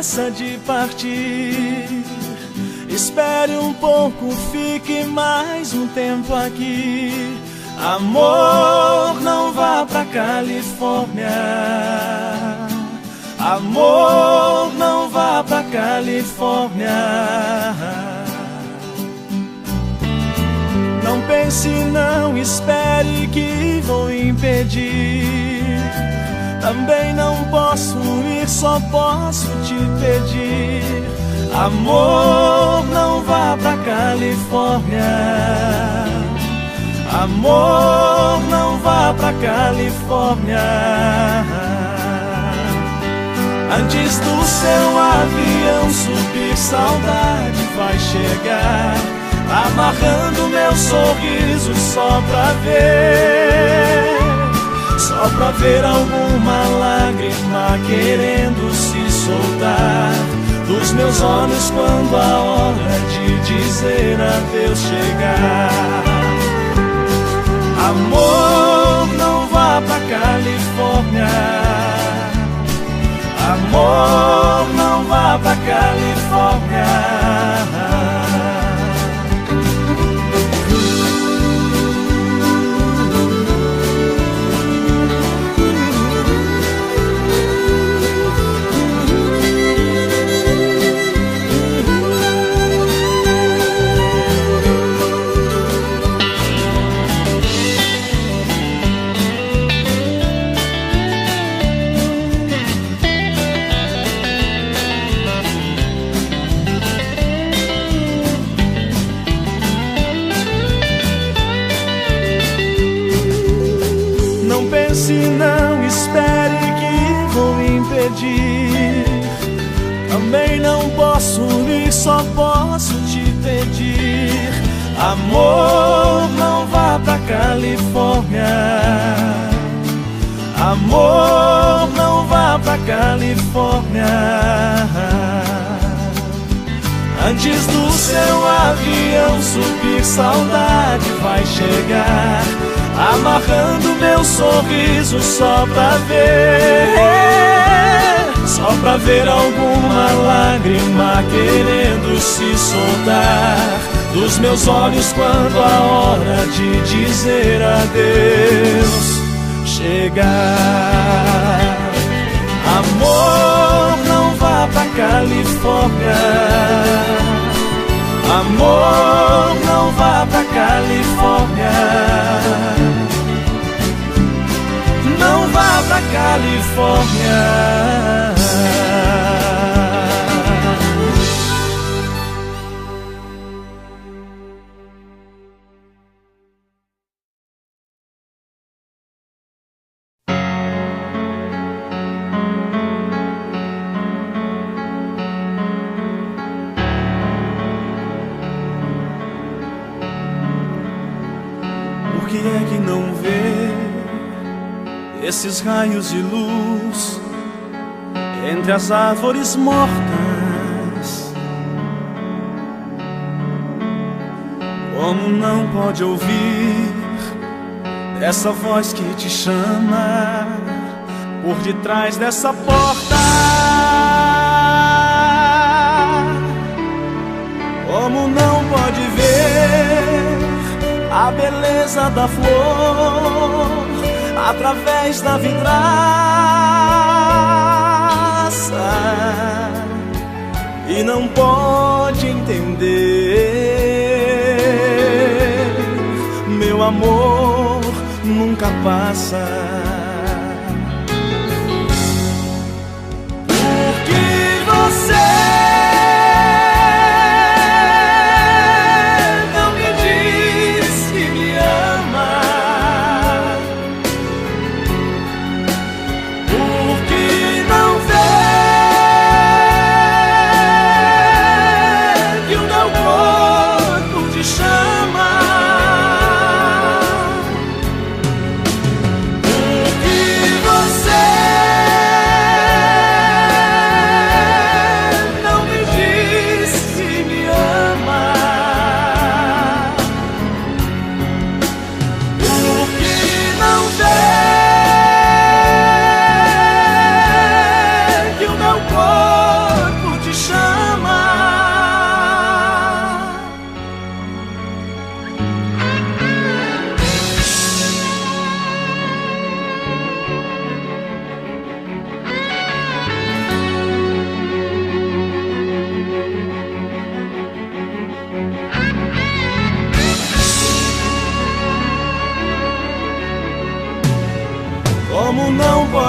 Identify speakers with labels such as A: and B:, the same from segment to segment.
A: pressa de partir. Espere um pouco, fique mais um tempo aqui. Amor, não vá pra Califórnia. Amor, não vá pra Califórnia. Não pense, não espere que vou impedir. Também não posso ir, só posso te pedir. Amor, não vá pra Califórnia. Amor, não vá pra Califórnia. Antes do seu avião subir, saudade vai chegar, amarrando meu sorriso só pra ver alguma lágrima querendo se soltar dos meus olhos quando a hora de dizer adeus chegar. Amor, não vá pra Califórnia. Amor, não vá pra Califórnia. Não espere que vou impedir. Também não posso ir, só posso te pedir. Amor, não vá pra Califórnia. Amor, não vá pra Califórnia. Antes do seu avião subir, saudade vai chegar, amarrando meu sorriso só pra ver alguma lágrima querendo se soltar dos meus olhos quando a hora de dizer adeus chegar. Amor, não vá pra Califórnia. Amor, não vá pra Califórnia. Não vá pra Califórnia. Por que é que não vê esses raios de luz entre as árvores mortas? Como não pode ouvir essa voz que te chama por detrás dessa porta? Como não pode ver a beleza da flor através da vidraça e não pode entender, meu amor nunca passa. Porque você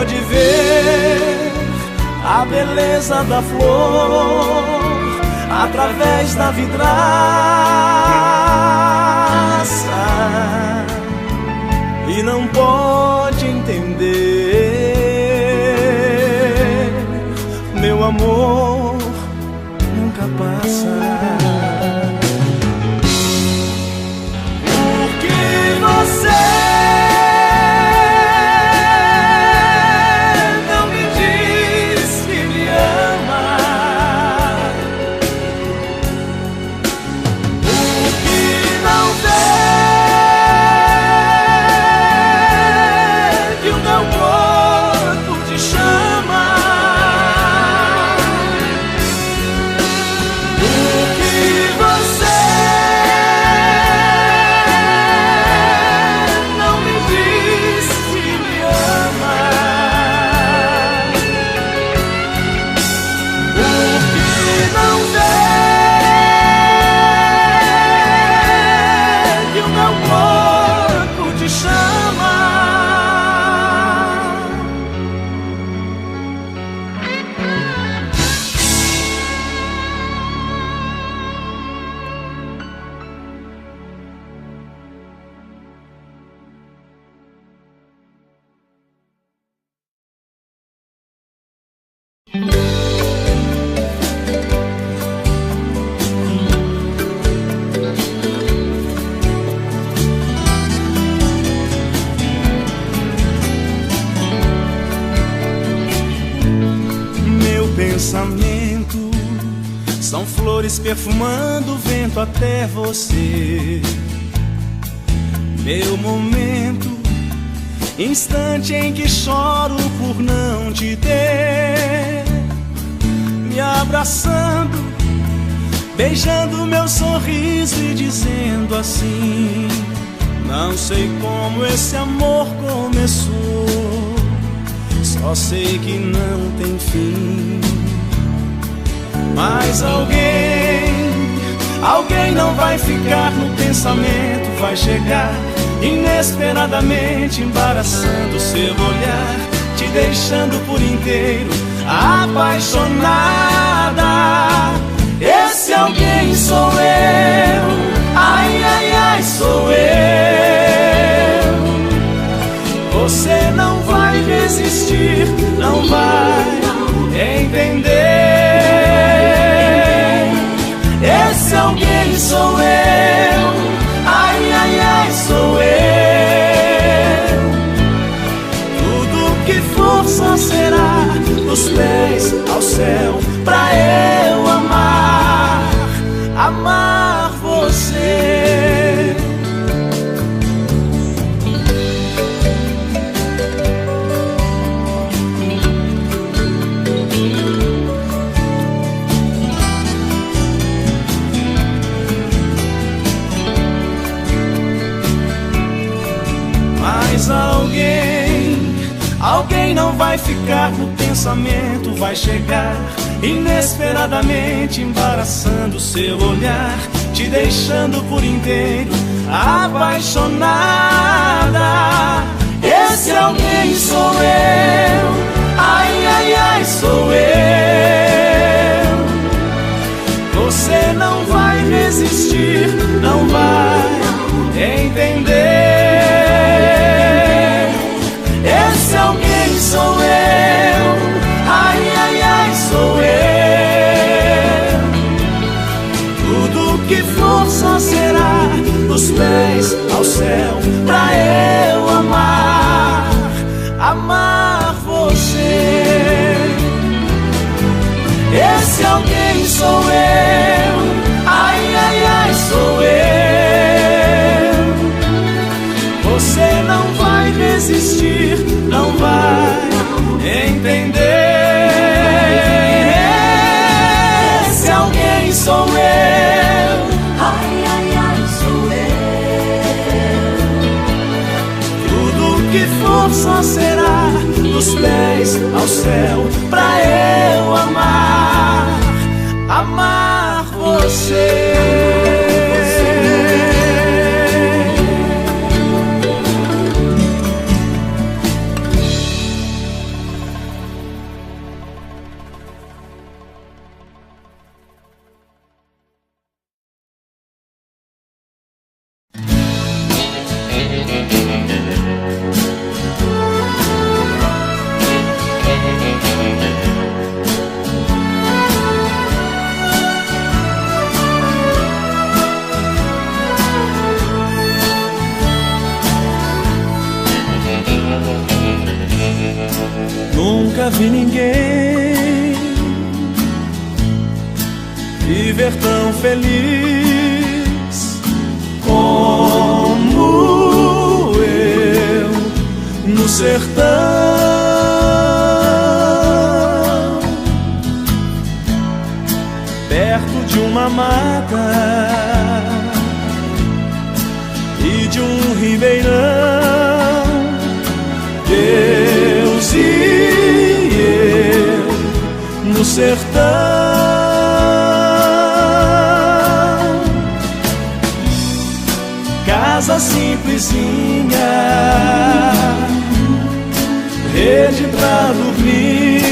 A: pode ver a beleza da flor através da vidraça e não pode entender, meu amor nunca passa. Porque você pensamento são flores perfumando o vento até você. Meu momento, instante em que choro por não te ter, me abraçando, beijando meu sorriso e dizendo assim: não sei como esse amor começou, só sei que não tem fim. Mas alguém não vai ficar no pensamento, vai chegar inesperadamente, embaraçando seu olhar, te deixando por inteiro apaixonada. Esse alguém sou eu, ai, ai, ai, sou eu. Você não vai resistir, não vai entender. Esse alguém sou eu, ai, ai, ai, sou eu. Tudo que for só será dos pés ao céu, pra eu amar, amar você. Mas alguém não vai ficar no pensamento, vai chegar inesperadamente, embaraçando seu olhar, te deixando por inteiro apaixonada. Esse alguém sou eu, ai, ai, ai, sou eu. Você não vai resistir, não vai entender. Esse alguém sou eu, ai, ai, ai, sou eu. Tudo que for só será dos pés ao céu, pra eu amar, amar você. Esse alguém sou eu, ai, ai, ai, sou eu. Você não vai resistir, não vai entender. Esse alguém sou eu, ai, ai, ai, sou eu. Tudo que for só será dos pés ao céu, pra eu amar, amar nunca vi ninguém viver tão feliz como eu no sertão, perto de uma mata e de um ribeirão. Deus e eu no sertão, casa simplesinha, rede pra dormir,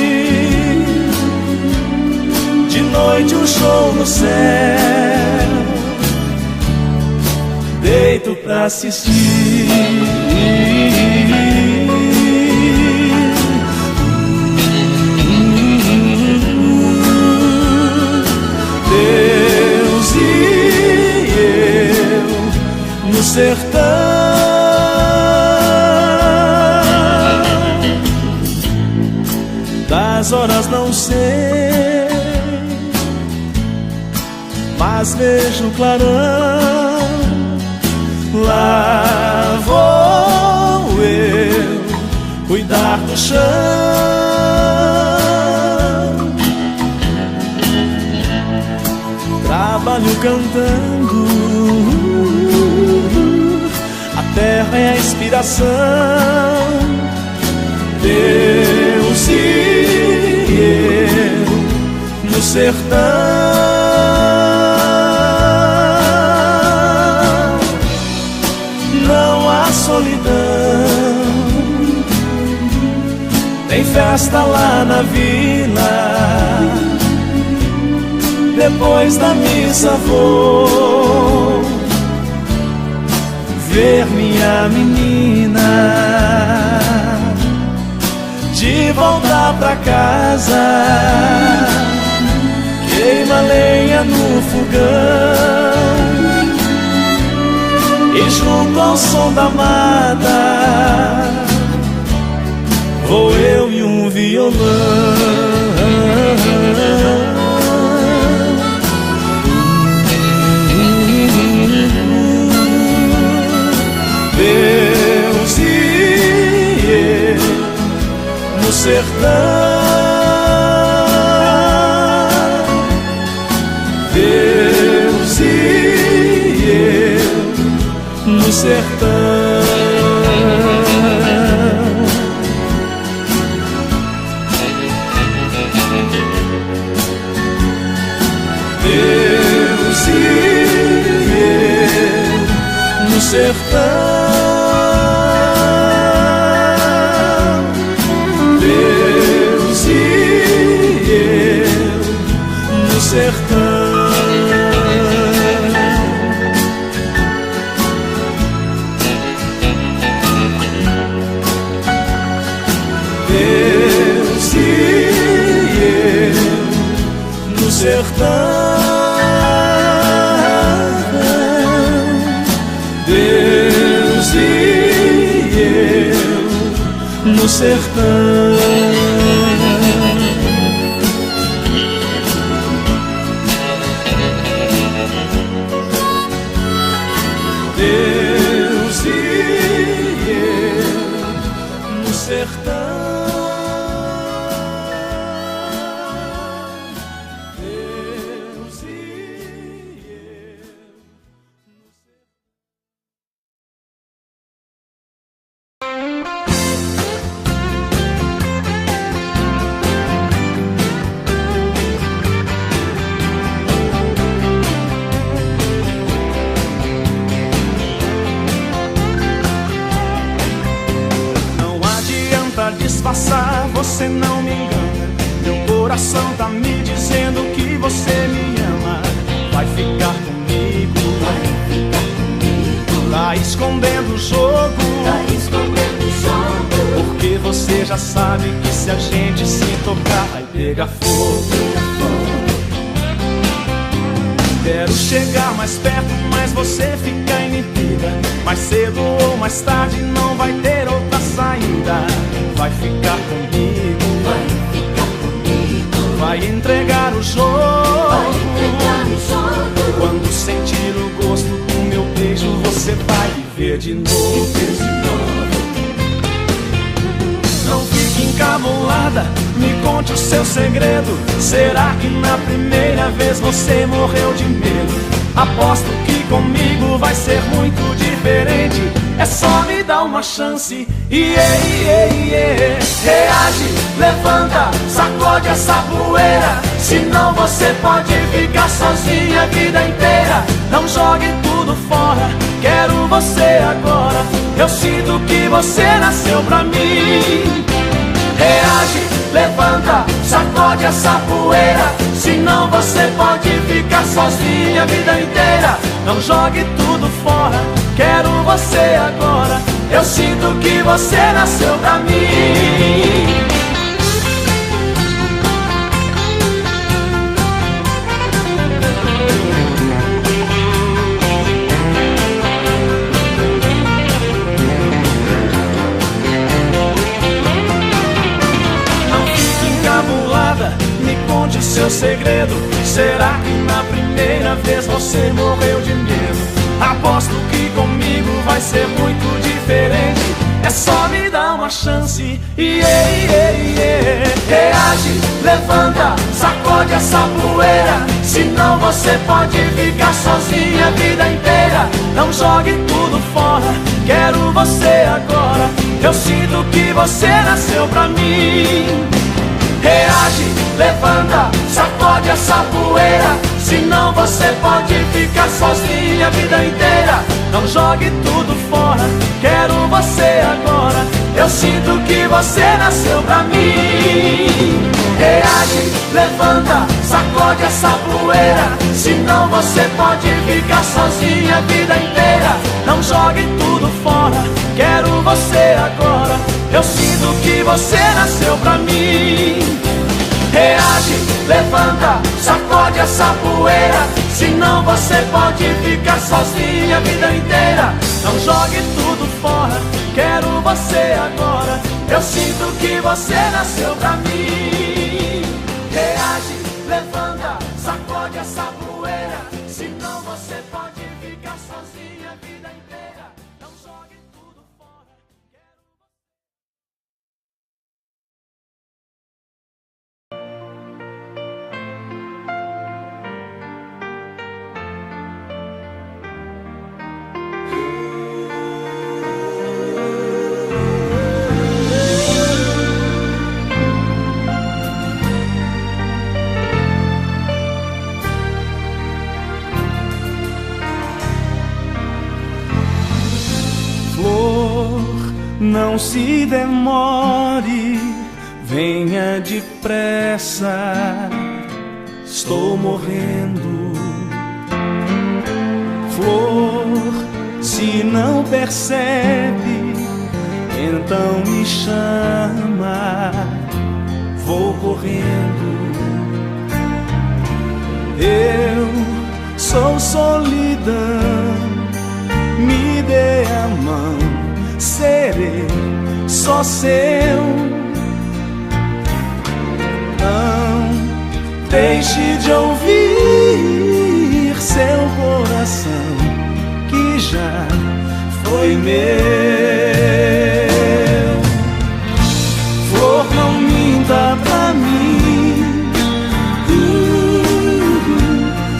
A: de noite um show no céu, deito pra assistir. Deus e eu no sertão, das horas não sei, mas vejo clarão. Lá vou eu cuidar do chão, trabalho cantando, a terra é a inspiração. Deus e eu no sertão, não há solidão, tem festa lá na vila, depois da missa vou ver minha menina, de volta pra casa, queima lenha no fogão, e junto ao som da mata vou eu e um violão. Deus e eu no sertão, Deus e eu no sertão. Deus e eu no sertão, Deus e eu no sertão. Deus e eu no sertão, Deus e eu no sertão. Deus e eu no sertão. Disfarçar, você não me engana. Meu coração tá me dizendo que você me ama. Vai ficar comigo, vai ficar comigo. Tá escondendo o jogo, tá escondendo o jogo. Porque você já sabe que se a gente se tocar vai pegar fogo. Quero chegar mais perto, mas você fica inibida. Mais cedo ou mais tarde não vai ter outra saída. vai ficar comigo, vai entregar o jogo. Quando sentir o gosto do meu beijo, você vai viver de novo. Não fique encabulada, me conte o seu segredo. Será que na primeira vez você morreu de medo? Aposto que comigo vai ser muito diferente. É só me dar uma chance. Reage, levanta, sacode essa poeira. Senão você pode ficar sozinha a vida inteira. Não jogue tudo fora, quero você agora. Eu sinto que você nasceu pra mim. Reage, levanta, sacode essa poeira. Senão você pode ficar sozinha a vida inteira. Não jogue tudo fora, quero você agora. Eu sinto que você nasceu pra mim. Me conte o seu segredo. Será que na primeira vez você morreu de medo? Aposto que comigo vai ser muito diferente. É só me dar uma chance. Reage, levanta, sacode essa poeira. Senão você pode ficar sozinha a vida inteira. Não jogue tudo fora, quero você agora. Eu sinto que você nasceu pra mim. Reage, levanta, sacode essa poeira. Senão você pode ficar sozinha a vida inteira. Não jogue tudo fora, quero você agora. Eu sinto que você nasceu pra mim. Reage, levanta, sacode essa poeira. Senão você pode ficar sozinha a vida inteira. Não jogue tudo fora, quero você agora. Eu sinto que você nasceu pra mim. Reage, levanta, sacode essa poeira. Senão você pode ficar sozinha a vida inteira. Não jogue tudo fora, quero você agora. Eu sinto que você nasceu pra mim. Reage, levanta, sacode essa poeira. Senão você pode ficar sozinha a vida inteira. Não jogue tudo fora. Não se demore, venha depressa, estou morrendo. Flor, se não percebe, então me chama, vou correndo. Eu sou solidão, me dê a mão, serei só seu. Não deixe de ouvir seu coração, que já foi meu. Flor, não minta pra mim,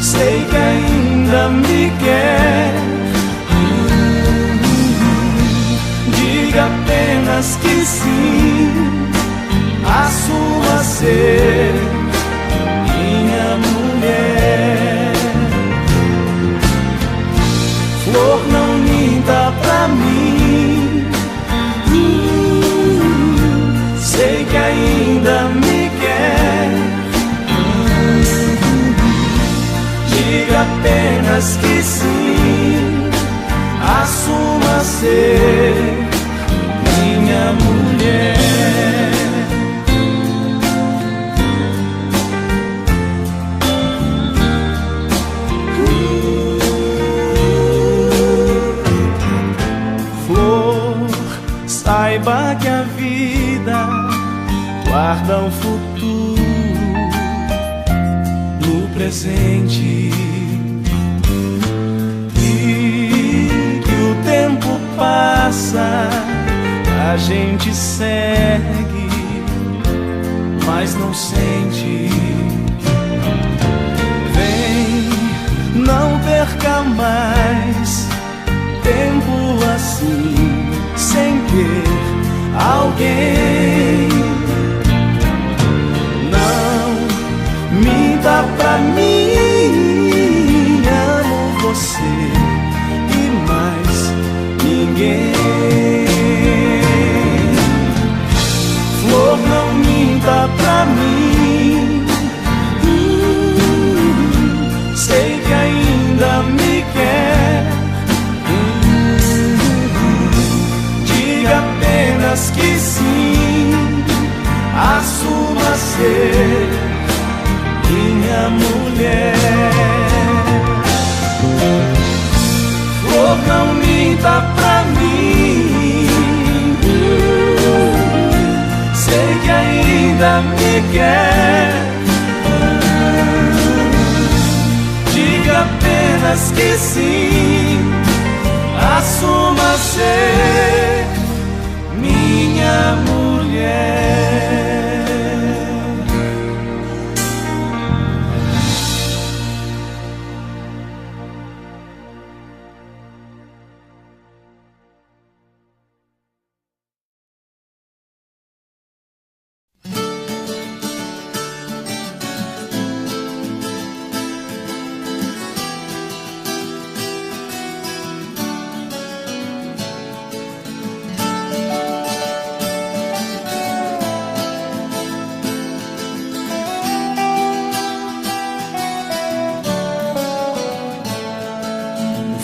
A: sei que ainda me quer. Diga apenas que sim, assuma ser minha mulher. Flor, não minta pra mim, sei que ainda me quer. Diga apenas que sim, assuma ser minha mulher. Flor, saiba que a vida guarda o futuro no presente, e que o tempo passa, a gente segue, mas não sente. Vem, não perca mais tempo assim, sem ter alguém. Não minta pra mim, amo você e mais ninguém. Flor, não minta pra mim, sei que ainda me quer. Diga apenas que sim, assuma ser minha mulher. Flor, não minta pra mim, sei que ainda me quer. Diga apenas que sim, assuma ser minha mulher.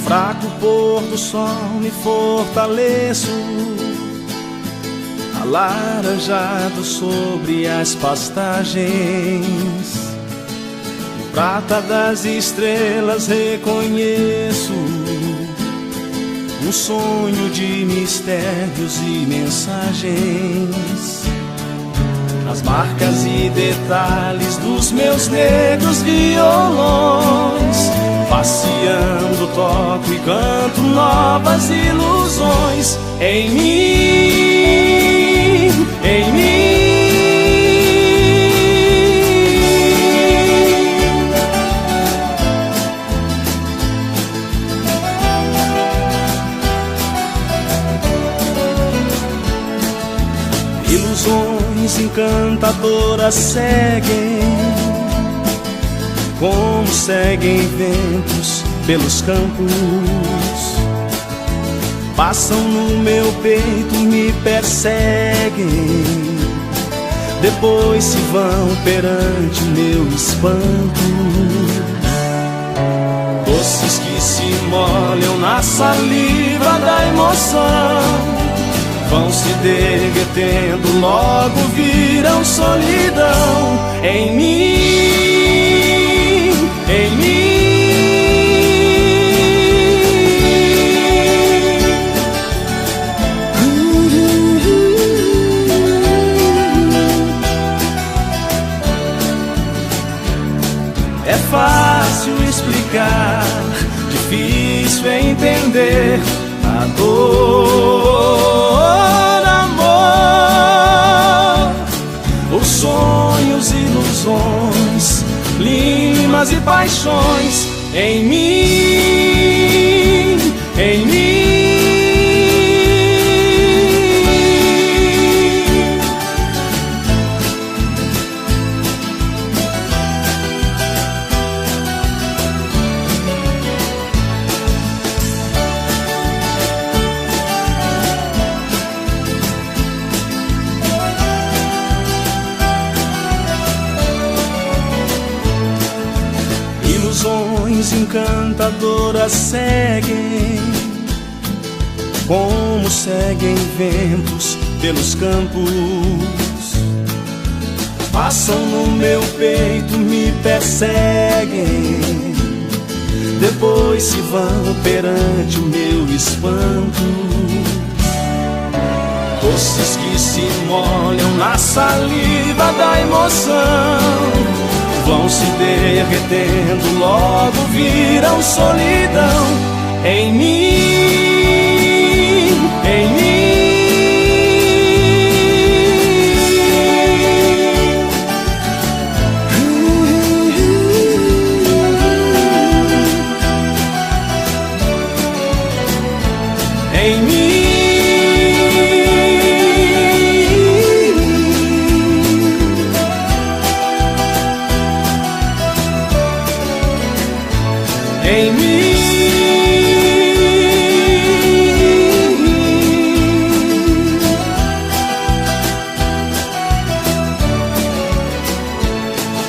A: Fraco pôr do sol me fortaleço, alaranjado sobre as pastagens. Prata das estrelas reconheço, um sonho de mistérios e mensagens. As marcas e detalhes dos meus negros violões, passeando toco e canto novas ilusões em mim, em mim. Ilusões encantadoras seguem, como seguem ventos pelos campos. Passam no meu peito, me perseguem, depois se vão perante o meu espanto. Doces que se molham na saliva da emoção, vão se derretendo, logo viram solidão em mim, em mim. É fácil explicar, difícil é entender a dor, amor. Os sonhos, ilusões, limas e paixões em mim, em mim. Ilusões encantadoras seguem, como seguem ventos pelos campos. Passam no meu peito, me perseguem, depois se vão perante o meu espanto. doces que se molham na saliva da emoção, vão se derretendo, logo viram solidão em mim, em mim. Em mim. Em mim.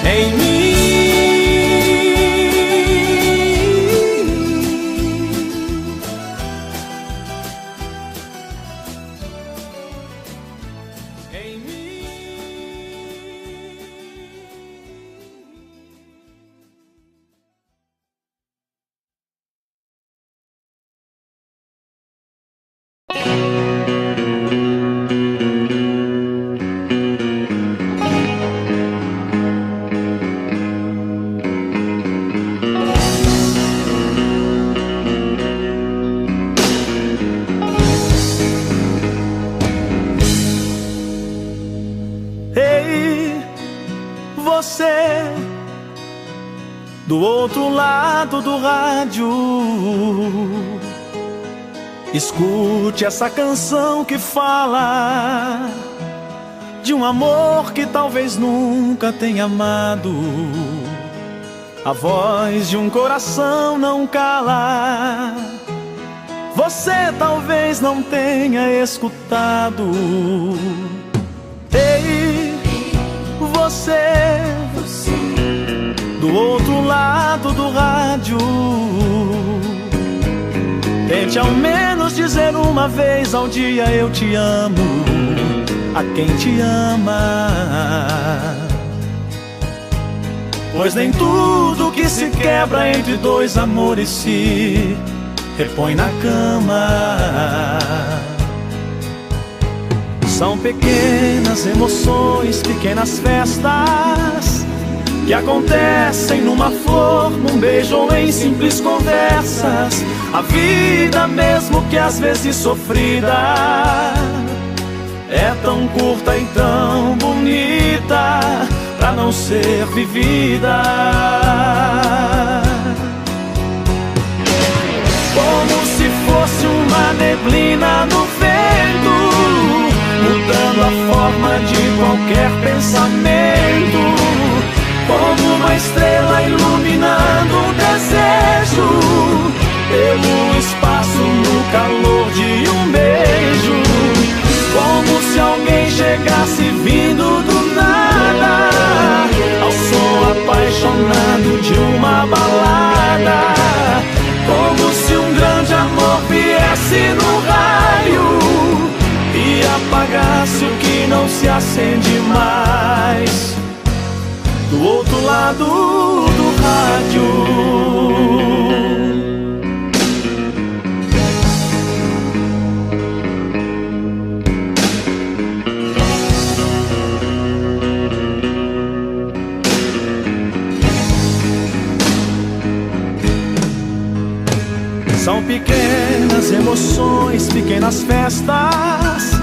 A: Em mim. Em mim. Ei, você do outro lado do rádio, escute essa canção que fala de um amor que talvez nunca tenha amado. A voz de um coração não cala, você talvez não tenha escutado. Ei, você do outro lado do rádio, tente ao menos dizer uma vez ao dia: eu te amo, a quem te ama. Pois nem tudo que se quebra entre dois amores se repõe na cama. São pequenas emoções, pequenas festas que acontecem numa flor, num beijo ou em simples conversas. A vida, mesmo que às vezes sofrida, é tão curta e tão bonita pra não ser vivida. Como se fosse uma neblina no vento, mudando a forma de qualquer pensamento, como uma estrela iluminando um desejo, pelo espaço no calor de um beijo. Como se alguém chegasse vindo do nada, ao som apaixonado de uma balada. Como se um grande amor viesse no raio e apagasse o que não se acende mais do outro lado do rádio. São pequenas emoções, pequenas festas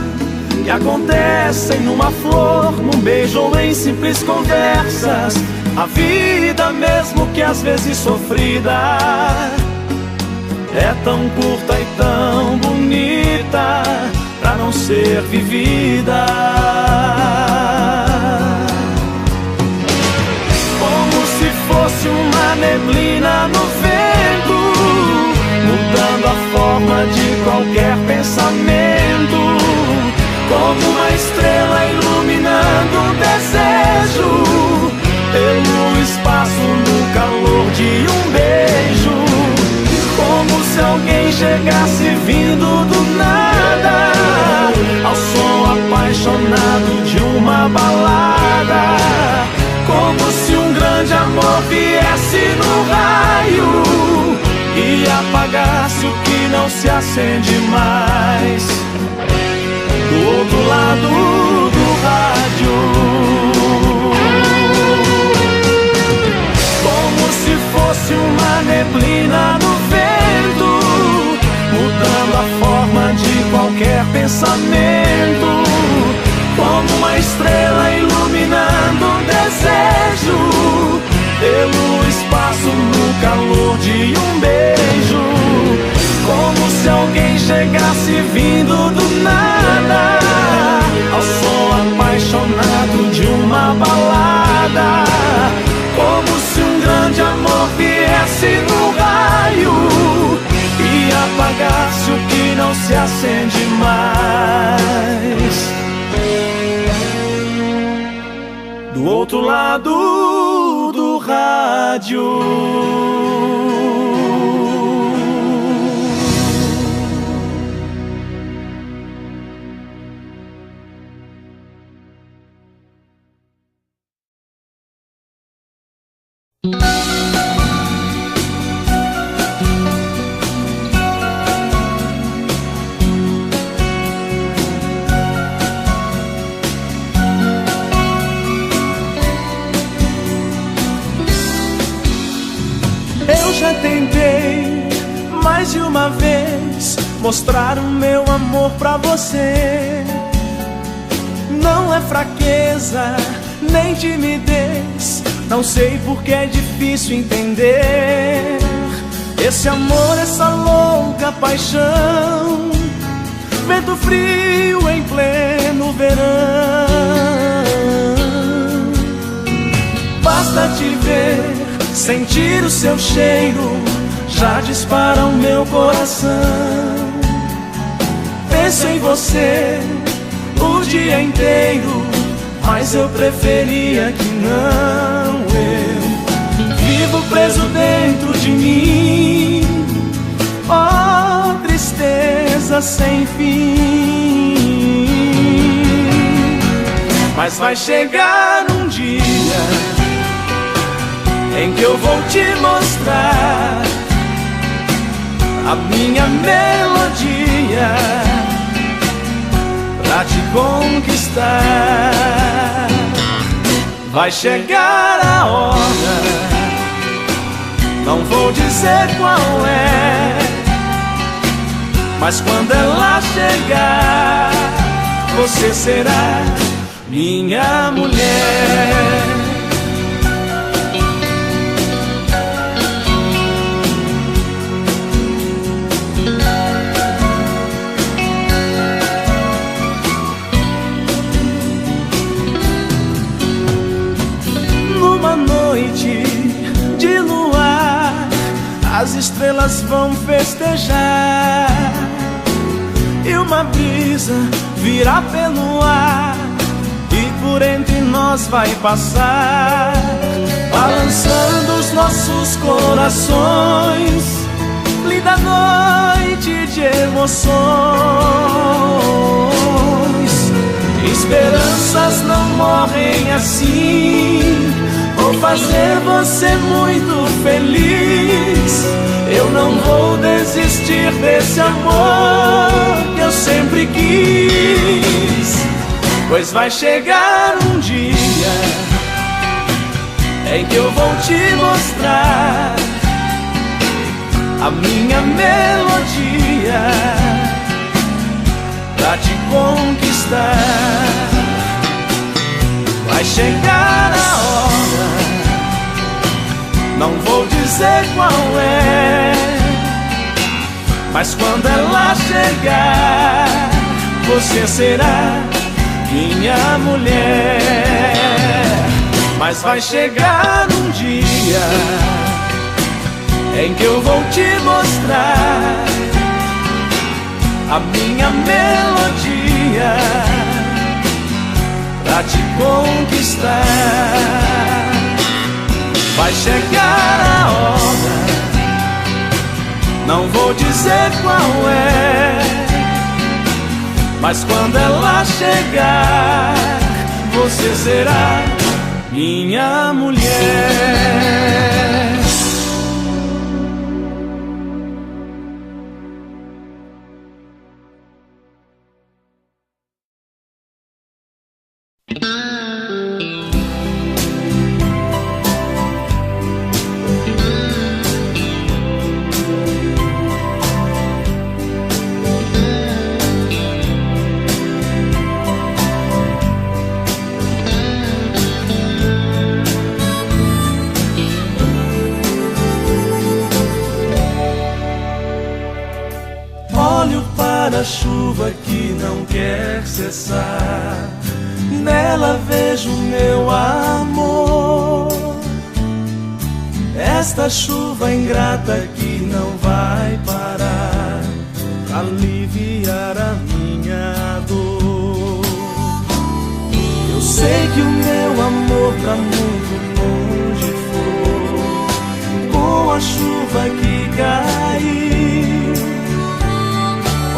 A: que acontecem numa flor, num beijo ou em simples conversas. A vida, mesmo que às vezes sofrida, é tão curta e tão bonita pra não ser vivida. Como se fosse uma neblina no vento, mudando a forma de qualquer pensamento, como uma estrela iluminando um desejo, pelo espaço no calor de um beijo. Como se alguém chegasse vindo do nada, ao som apaixonado de uma balada. Como se um grande amor viesse no raio e apagasse o que não se acende mais do do outro lado do rádio. Como se fosse uma neblina no vento, mudando a forma de qualquer pensamento, como uma estrela iluminando um desejo, pelo espaço no calor de um beijo. Como se alguém chegasse vindo do nada, ao som apaixonado de uma balada. Como se um grande amor viesse no raio e apagasse o que não se acende mais. Do outro lado do rádio. Eu já tentei mais de uma vez mostrar o meu amor pra você. Não é fraqueza, nem timidez, não sei porque é difícil entender. Esse amor, essa louca paixão, vento frio em pleno verão. Basta te ver, sentir o seu cheiro, já dispara o meu coração. Penso em você o dia inteiro, mas eu preferia que não. Eu vivo preso dentro de mim, ó tristeza sem fim. Mas vai chegar um dia em que eu vou te mostrar a minha melodia pra te conquistar. Vai chegar a hora, não vou dizer qual é, mas quando ela chegar, você será minha mulher. Noite de luar, as estrelas vão festejar e uma brisa virá pelo ar e por entre nós vai passar, balançando os nossos corações. Linda noite de emoções, esperanças não morrem assim. Vou fazer você muito feliz. Eu não vou desistir desse amor que eu sempre quis. Pois vai chegar um dia em que eu vou te mostrar a minha melodia pra te conquistar. Vai chegar a hora, não vou dizer qual é, mas quando ela chegar, você será minha mulher. Mas vai chegar um dia em que eu vou te mostrar a minha melodia pra te conquistar. Vai chegar a hora, não vou dizer qual é, mas quando ela chegar, você será minha mulher. Olho para a chuva que não quer cessar, nela vejo meu amor. Esta chuva ingrata que não vai parar pra aliviar a minha dor. Eu sei que o meu amor pra muito longe foi com a chuva que caiu.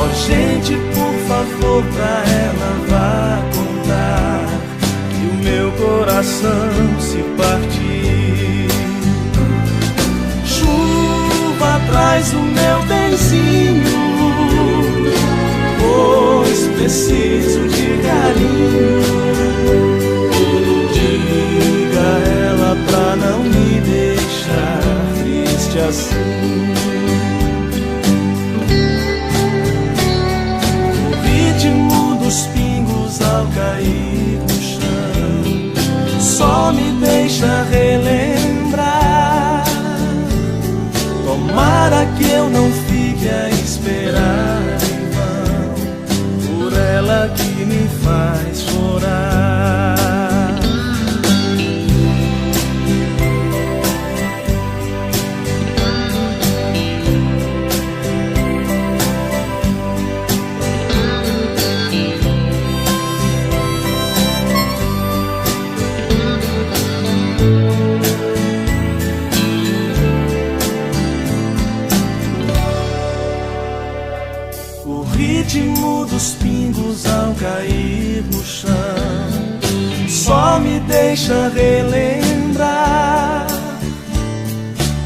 A: Ó gente, por favor, pra ela vá contar que o meu coração se partiu. Chuva, traz o meu benzinho, pois preciso de carinho. Diga a ela pra não me deixar triste assim. Os pingos ao cair no chão só me deixa relembrar. Tomara que eu não fique a esperar em vão por ela que me faz chorar. Dos pingos ao cair no chão só me deixa relembrar.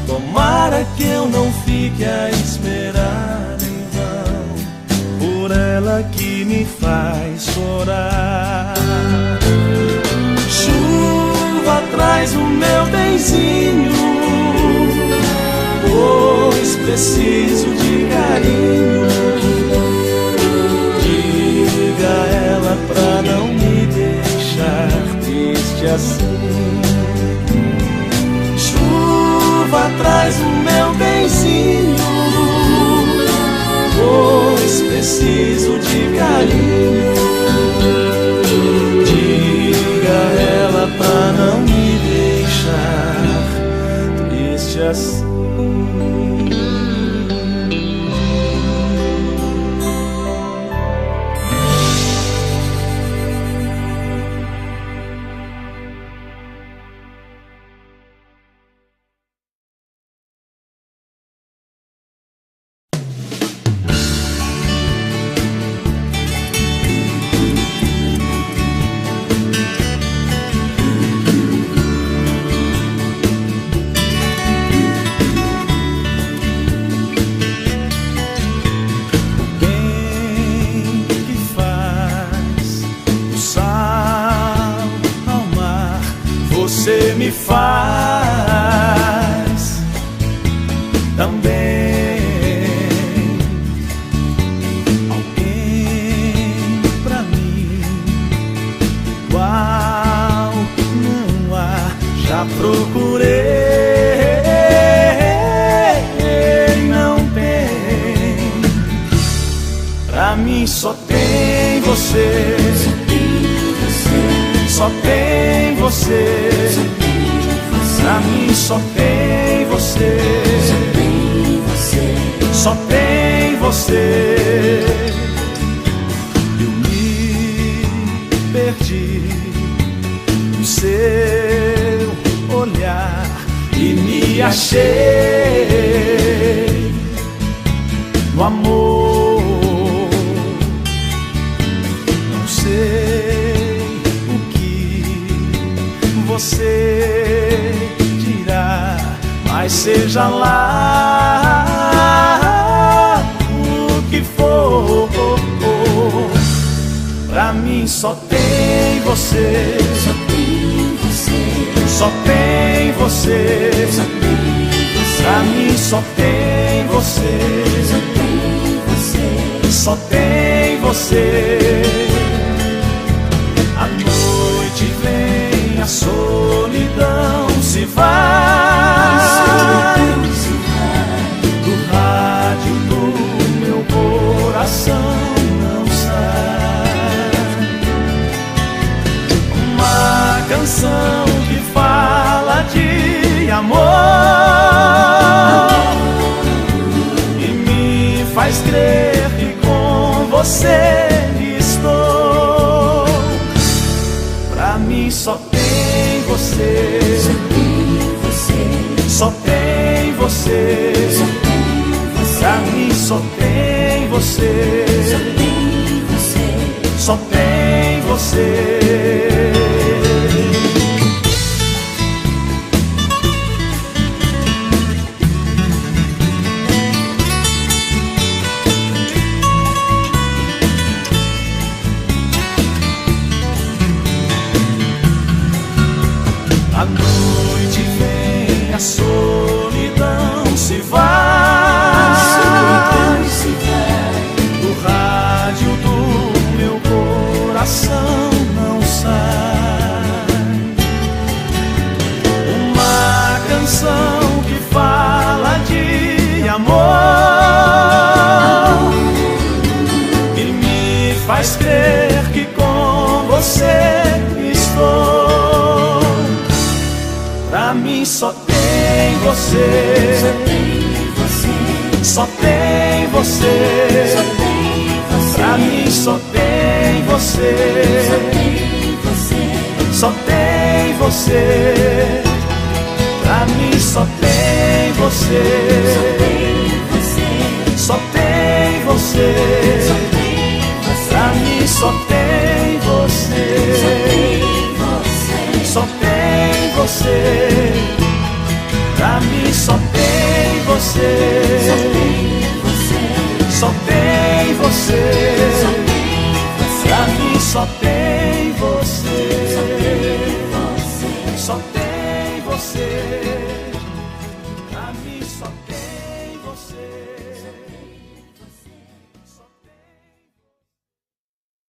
A: Tomara que eu não fique a esperar em vão por ela que me faz chorar. Chuva, traz o meu benzinho, pois preciso de carinho. Diga a ela pra não me deixar triste assim. Chuva, traz o meu benzinho, pois preciso de carinho. Diga a ela pra não me deixar triste assim. Você me faz também alguém pra mim igual não há. Já procurei, não tem. Pra mim só tem você. Só tem você. Pra mim só tem você. Só tem você. Eu me perdi no seu olhar e me achei no amor. Não sei o que você dirá, mas seja lá o que for, pra mim só tem você. você,
B: só tem você,
A: só tem você,
B: só tem você.
A: pra mim só tem você,
B: Só tem você,
A: só tem você. A noite vem, a solidão se vai,
B: se vai.
A: do rádio do meu coração não sai uma canção que fala de amor e me faz crer que com você estou. Pra mim só tem você,
B: Só tem você,
A: só tem você,
B: só tem você.
A: pra mim só tem você,
B: Só tem você,
A: só tem você. A noite vem, a solidão se vai,
B: se vai.
A: do rádio do meu coração não sai uma canção que fala de amor e me faz crer que com você estou. Pra mim só tem você,
B: Só tem você,
A: só tem você,
B: só tem você.
A: pra mim só tem
B: Só
A: você,
B: tem você,
A: só tem você, pra mim só tem você,
B: só tem você,
A: só tem você,
B: só tem você.
A: pra mim só tem você,
B: Só
A: só tem você, pra mim só tem você, só tem você, pra mim só tem